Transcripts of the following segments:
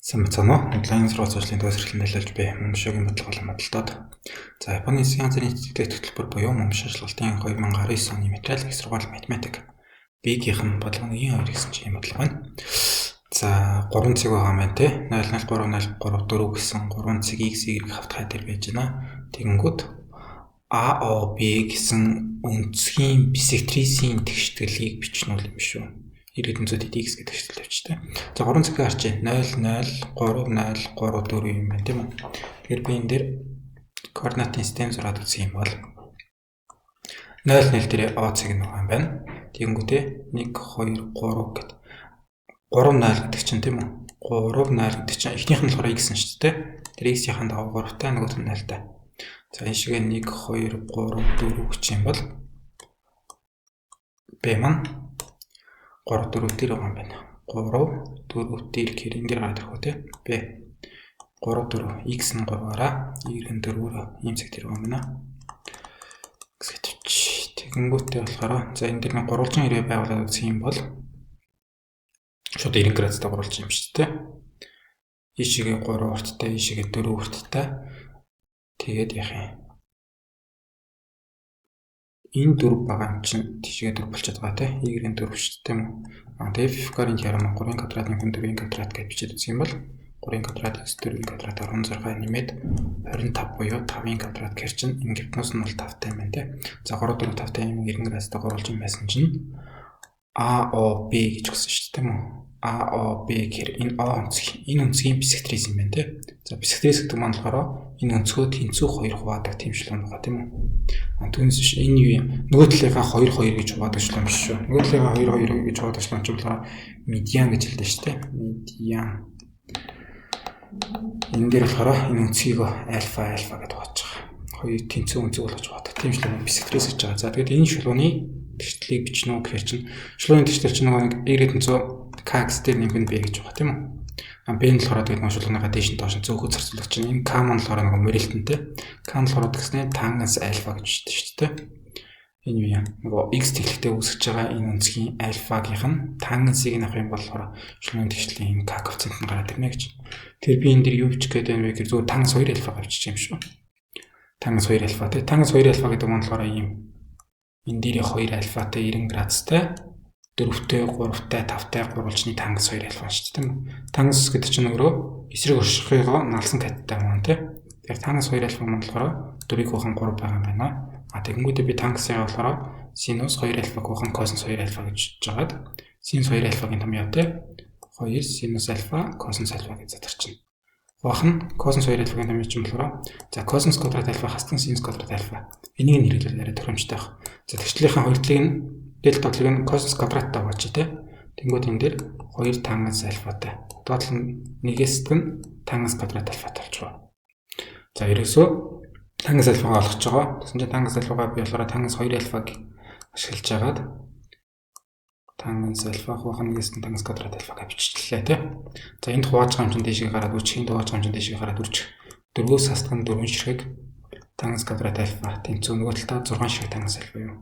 Самцано онлайн сургуулийн төвсрэлэн дэлгэж буй мөмшөгийн бодлогын модалтууд. За Японы засгийн газрын нийтлэг хөтөлбөр буюу мөмш шалгалтын 2019 оны материал их сургууль математик B-ийн бодлогын 2 гэсэн чинь бодлого байна. За 3 цэг байгаа маань те 003034 гэсэн 3 цэг x-ийг хавтгай дээр байж байна. Тэгэнгүүт AO B гэсэн өнцгийн бисектрисийн тэгшгэлийг бичнүүл юм шүү. Иргэдэнцүүд x гэдэг хэсэл тавьчихтай. За 3 цагийн арчи 003034 юм байна тийм үү. Тэгэхээр би энэ дээр координатын систем зураад үзэх юм бол 00 дээр O цаг нэг юм байна. Тэгэнгүүтээ 1 2 3 гэд 30 гэдэг чинь тийм үү. 30 гэдэг чинь эхнийх нь болохоор x нь шүү дээ. Тэр x-ийн дагуу 3-тай нөгөөх нь 0-тай. За энэ шиг 1 2 3 4 гэж юм бол B маань 3 4 дээр байгаа юм байна. 3 4 дээр хэрэн дээр гараад ирэх үү те. B 3 4 x нь 3-аараа y-ийн 4-өөр ийм цаг дээр байгаа юм байна. Тэгэнгүүтээ болохоор за энэ дээр нэг гурвалжин ирээ байгуулад үзэх юм бол шууд 90 градустай гурвалжин юм шүү дээ. Ийшээгээ 3 урттай, ийшээгээ 4 урттай. Тэгээд яах юм? Энэ 4 байгаа юм чинь тийшээ 4 болчиход байгаа те. Y-ийн 4 шүү дээ тийм үү? Тэгээд F-ийн ярам 3-ын квадратын хүн 4-ийн квадрат гэж бичээд үзэх юм бол 3-ийн квадрат x 4-ийн квадрат 16 нэмээд 25 буюу 5-ийн квадрат гэр чинь энэ гипноз нь бол 5-тай юм байна те. За 3 4 5-тай юм 90 градустай гурвалж юм байсан чинь AOB гэж гисэн шүү дээ тийм үү? AOB гэр энэ O өнцгийн бисектрис юм байна те. За бисектрис гэдэг маань болохоор энэ өнцгөө тэнцүү 2 хуваадаг тэмшлэн байгаа тийм үү? Түүнээс биш энэ юу юм? Нөгөө талынхаа 2 2 гэж хуваадаг шлам биш шүү. Нөгөө талынхаа 2 2 гэж хуваадаг шлам ч болохоор медиан гэж хэлдэг шүү дээ. Медиан. Энэ дээр болохоор энэ өнцгийг альфа гэдэг хувааж байгаа. Хоёр тэнцүү өнцөг болгож хуваадаг тэмшлэн бисектрис гэж байгаа. За тэгээд энэ шулууны тэгшлийг бичнэ үү гэхээр чинь шулууны тэгштэл чинь нэг y-ийн kx дээр нэмэх нь b гэж байгаа тийм үү? B нь болохоор тэгээд нэг шулууныхаа дээш нь доош зөөхөд зарцуулах чинь энэ k маань болохоор нэг мөрөлтөнтэй. K нь болохоор гэснээр тангенс альфа гэж бичдэг шүү дээ. Энэ юу юм? Нөгөө x тэглэгтээ үүсгэж байгаа энэ өнцгийн альфагийнх нь тангенсыг авах юм болохоор шулууны тэгшлийн k коэффициент нь гараад ирнэ гэж. Тэгэхээр би энэ дээр юу бичих гээд байна вэ гэхээр зөвхөн тангенс 2 альфа авчиж юм шүү. Тангенс 2 альфа тий. Тангенс 2 альфа гэдэг нь болохоор ийм энэ дээр 2 альфатай 90 градустай 4-тэй 3-тай 5-тай гурвалжны тангенс 2 альфа шүү дээ тийм үү. Тангенс гэдэг чинь өөрөө эсрэг өршөхөйгоо налсан каттай маань тий. Тэгэхээр тангенс 2 альфа маань болохоор 4-ийг хуухан 3 байгаа юм байна. Тэгэнгүүтээ би тангенсыг болохоор синус 2 альфа хуухан косинус 2 альфа гэж жагаад синус 2 альфагийн томьёотой 2 синус альфа косинус альфа гэж задарчна. Хуухан косинус 2 альфагийн томьёо чинь болохоор за косинус квадрат альфа хасдан синус квадрат альфа. Энийг нь хэрэглээд арай тохиромжтой байх. За тэгшлийнхаа хоёр талыг нь дельта талыг нь косинус квадраттай болж тий. Тэнгүүд энэ дээр 2 тангенс альфатай. Доотлол нь нэгээс нь тангенс квадрат альфатай болчихоо. За ерөөсөө тангенс альфагаа олгож байгаа. Тэгсэн чинь тангенс альфагаа би болохоор тангенс 2 альфаг ашиглаж агаад тангенс альфа хуухан нэгээс нь тангенс квадрат альфа гэж бичлээ тий. За энд хувааж байгаа юм чинь дэшгээ гараад үрчих, энд хувааж байгаа юм чинь дэшгээ гараад үрчих. 4-өөс хасдаг нь 4 ширхэг тангенс квадрат альфа тэнцүү нөгөө талдаа 6 ширхэг тангенс альфа юм.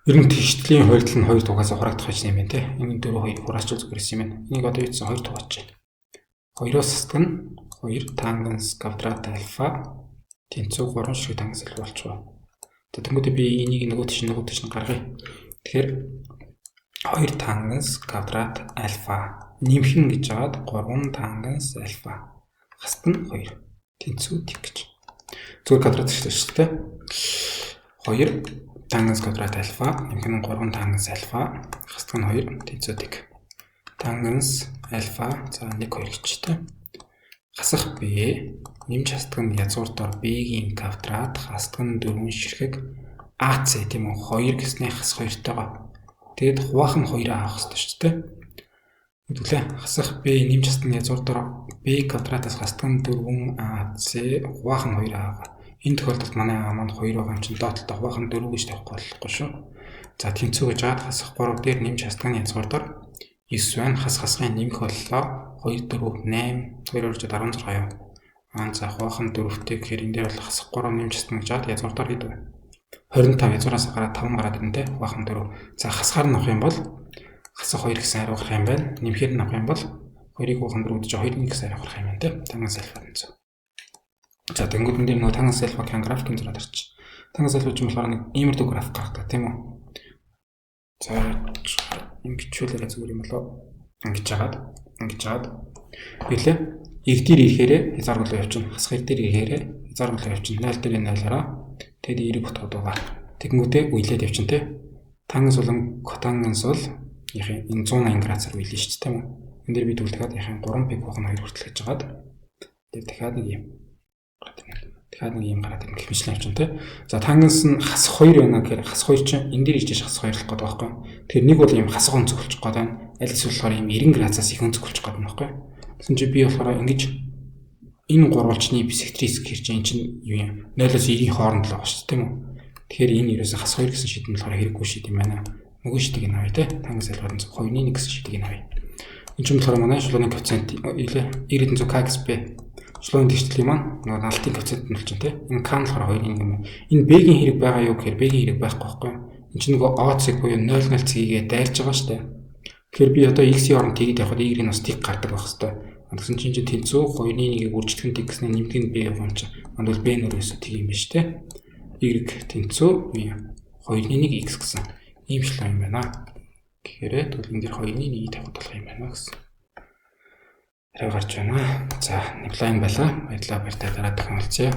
Ер нь тэгштлийн хувьд нь 2 тугаас хураагдах гэж юм байна те. Энэ 4 2 хураачвал зүгээр юм байна. Энийг одоо юуцсан 2 тугаач байна. 2-оос хасдаг нь 2 тангенс квадрат альфа тэнцүү 3 ширхэг тангенс альфа болчихоо. За тэгмээд би энийг нөгөө тийш гаргая. Тэгэхээр 2 тангенс квадрат альфа нэмхэн гэж жаад 3 тангенс альфа хасдаг нь 2 тэнцүү тэг гэж. Зүгээр квадрат шүү дээ. 2 тангенс квадрат альфа нэмхэн нь 3 тангенс альфа хасдаг нь 2 тэнцүү тэг. Тангенс альфа за 1 2 гэжтэй. Хасах b нэмж хасдаг нь язгуурдаар b-ийн квадрат хасдаг нь 4 ширхэг ac тийм үү 2 гэснээр хас 2-тойгоо. Тэгэд хуваахан 2 авах хэрэгтэй шүү дээ. Хэвлээ хасах b нэмж хасдаг нь язгуурдаар b квадратаас хасдаг нь 4 ac хуваахан 2 авах. Энэ тохиолдолд манай а маань 2 байгаа юм чинь доотлолтой хуваахан 4 гэж тавихгүй болохгүй шүү. За тэнцүү гэж хаад хасах 3 дээр нэмж хасдаг нь язгуурдаар 9 байна. Хасгын нэмэх боллоо 2 4 8 2 орчод 16 юм. За хуваахан 4-тэй гэхээр энэ дээр бол хасах 3 нэмж хасдаг гэж хаад язгуурдаар хэд вэ? 25 язгуураас гараад 5 гараад ирнэ те. Хуваахан 4. За хасгаар нь авах юм бол хасах 2 гэсэн хариу гарах юм байна. Нэмэхээр нь авах юм бол 2-ыг хуваахын дөрөвд чи 2-ыг x арай гарах юм байна те. Тангас альфа тэнцүү. За тэнгууд энэ нөгөө тангас альфагийн графикийн зураг тарч. Тангас альфа ч юм болохоор нэг иймэрдүү график гаргадаг тийм үү. За юм бичүүлээрээ зүгээр юм болоо. Ингэж жагаад билээ. Иг дээр ирэхээрээ хязгааргүй явчихна. Хасах иг дээр ирэхээрээ хязгааргүй явчихна. 0 дээр 0-аараа тэгэд 90 ботход байгаа. Тэгэнгүүтээ уйлээд явчихна те. Тангас болон котангас бол яхаа энэ 180 градусаар уйлна шүү дээ тийм үү. Энд дээр би түлхээд яхаа 3 пик бохно 2 хүртэл гэж жагаад тэгээд дахиад нэг юм гараад ирнэ гэх мэтлэн явчихна те. За тангас нь хасах 2 байна гэхээр хасах 2 чинь энэ дээр ичж хасах 2 л гээд байгаа байхгүй. Тэгэхээр нэг бол юм хасах өнцгөлчих гээд байна. Аль эсвэл болохоор юм 90 градусаас их өнцгөлчих гээд байна байхгүй. Тэгсэн чи би болохоор ингэж энэ гурвалжны бисектрис гэхэр чинь эн чинь юу юм 0-оос 90-ийн хооронд л байгаа шүү дээ тийм үү. Тэгэхээр энэ ерөөсө хасах 2 гэсэн шийдэн болохоор хэрэггүй шийд юм байна. Мөгөө шийдийг нь авъя те. Тангас альфадан 2-ны 1 гэсэн шийдийг нь авъя. Энэ ч болохоор манай шулууны коэффициент 90-100 kxp шулууны тэгшлэлийн маань нөгөө налтын коэффициент нь болж байна те. Энэ k нь болохоор 2-ын юм. Энэ b-ийн хэрэг байгаа юу гэхээр b-ийн хэрэг байхгүй байхгүй. Энэ чинь нөгөө o-цэг буюу 0 0-цгийг дайрж байгаа шүү дээ. Тэгэхээр би одоо x-ийн оронд тэгээд явахад y-ийн бас тэг гардаг байх хэвээр. Тэгсэн чинь тэнцүү 2-ны 1-ийг үржигдэх нь тэгснэ нэмдэг нь b явах юм чинь. Манд бол b нөрөөсөө тэг юм биш те. Y тэнцүү 2-ны 1 x гэсэн ийм шлаа юм байна. Гэхээр төлөвн дээр 2-ны 1-ийг тавих болох юм байна гэсэн. Арай гарч байна. За, apply байлаа. Баярлалаа. Баяртай дараа дахин уулзъя.